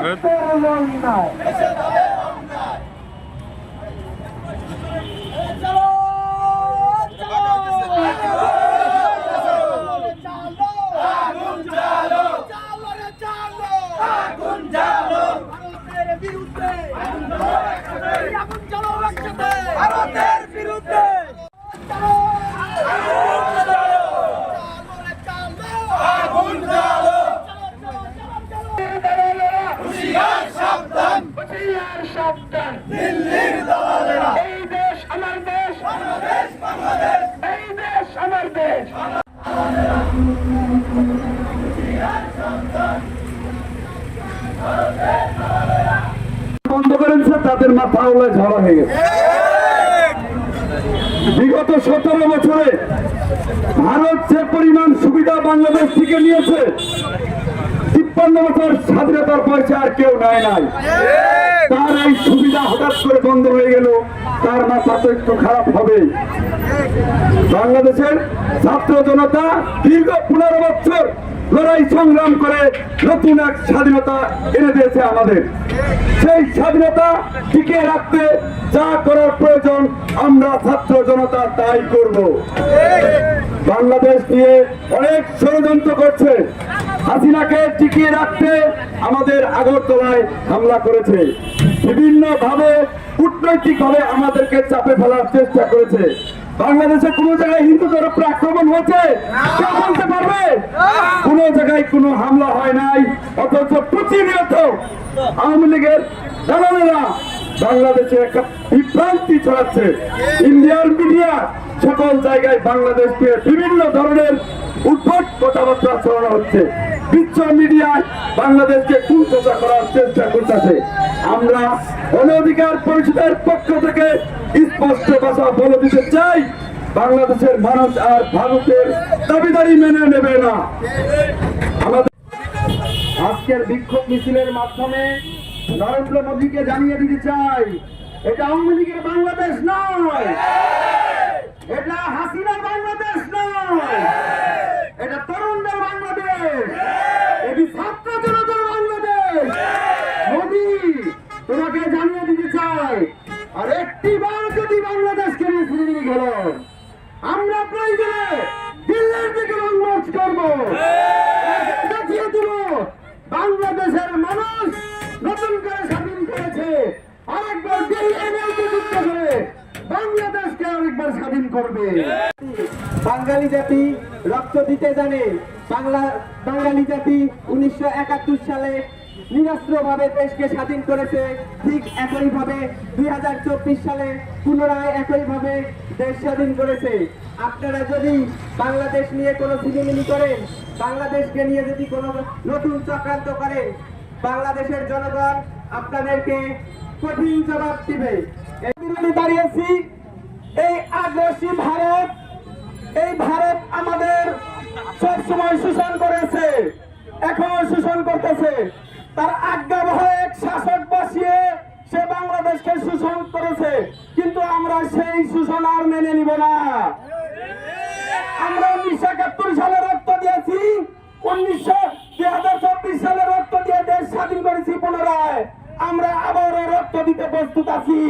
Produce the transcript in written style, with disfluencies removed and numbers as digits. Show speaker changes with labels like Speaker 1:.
Speaker 1: করেন।
Speaker 2: দিল্লির দালালেরা, এই দেশ আমার দেশ, বাংলাদেশ বাংলাদেশ, এই দেশ আমার দেশ।
Speaker 3: বন্ধ করেছে, তাদের মাথা উল্লে ঝাড়া হয়ে গেছে। বিগত 17 বছরে ভারত যে পরিমাণ সুবিধা বাংলাদেশ থেকে নিয়েছে, 53 বছর স্বাধীনতার পয়সা আর কেউ নেয় নাই। তার এই সুবিধা হঠাৎ করে বন্ধ হয়ে গেল, তার মাথা তো একটু খারাপ হবে। বাংলাদেশের ছাত্র জনতা দীর্ঘ 15 বছর লড়াই সংগ্রাম করে নতুন এক স্বাধীনতা এনে দিয়েছে আমাদের। সেই স্বাধীনতা টিকিয়ে রাখতে যা করার প্রয়োজন আমরা ছাত্র জনতা তাই করব। বাংলাদেশ নিয়ে অনেক ষড়যন্ত্র করছে, হাসিনাকে টিকিয়ে রাখতে আমাদের আগরতলায় হামলা করেছে, বিভিন্ন ভাবে কূটনৈতিক ভাবে আমাদেরকে চাপে ফেলার চেষ্টা করেছে। বাংলাদেশে কোন জায়গায় হিন্দুদের উপর আক্রমণ হয়েছে কেউ বলতে পারবে? কোন জায়গায় কোনো হামলা হয় নাই, অথচ প্রতিনিয়ত আওয়ামী লীগের দালালেরা বাংলাদেশে একটা বিভ্রান্তি ছড়াচ্ছে। ইন্ডিয়ার মিডিয়া সকল জায়গায় বাংলাদেশকে বিভিন্ন ধরনের উদ্ভট কথাবার্তা ছড়ানো হচ্ছে। বিশ্ব মিডিয়ায় বাংলাদেশকে কুলচা করার চেষ্টা করতেছে। আমরা গণ অধিকার পরিষদের পক্ষ থেকে স্পষ্ট ভাষা বলে দিতে চাই, বাংলাদেশের মানুষ আর ভারতের দাবিদারি মেনে নেবে না। আমাদের আজকের বিক্ষোভ মিছিলের মাধ্যমে নরেন্দ্র মোদীকে জানিয়ে দিতে চাই, এটা আওয়ামী লীগের বাংলাদেশ নয়, এটা হাসিনার বাংলাদেশ নয়, এটা তরুণদের বাংলাদেশ, এটি ছাত্র জনতার বাংলাদেশ। মোদী, তোমাকে জানিয়ে দিতে চাই, আর একটি বার যদি বাংলাদেশকে নিয়ে ফিরে গেল, আমরা প্রয়োজনে দিল্লির দিকে লং মার্চ করবো, দেখিয়ে দিব বাংলাদেশের মানুষ নতুন করে স্বাধীন করেছে, আরেকবার দিল্লি যুক্ত করে বাংলাদেশকে আরেকবার স্বাধীন করবে।
Speaker 4: বাঙালি জাতি রক্ত দিতে জানে। বাঙালি জাতি 1971 সালে নিরস্ত্রভাবে দেশকে স্বাধীন করেছে, ঠিক একইভাবে 2024 সালে পুনরায় একইভাবে দেশ স্বাধীন করেছে। আপনারা যদি বাংলাদেশ নিয়ে কোনো ছিনিমিনি করেন, বাংলাদেশকে নিয়ে যদি কোনো নতুন চক্রান্ত করেন, বাংলাদেশের জনগণ আপনাদেরকে কঠিন জবাব দিবে।
Speaker 3: দাঁড়িয়েছি এই আগ্রাসী ভারত, এই ভারত আমাদের সবসময় শোষণ করেছে, এখনো শোষণ করতেছে। তার আজ্ঞাবহ এক শাসক বসিয়ে সে বাংলাদেশকে শোষণ করেছে, কিন্তু আমরা সেই শোষণ আর মেনে নিব না। আমরা 1971 সালে রক্ত দিয়েছি, 2024 সালে রক্ত দিয়ে দেশ স্বাধীন করেছি পুনরায়। আমরা আবারও রক্ত দিতে প্রস্তুত আছি।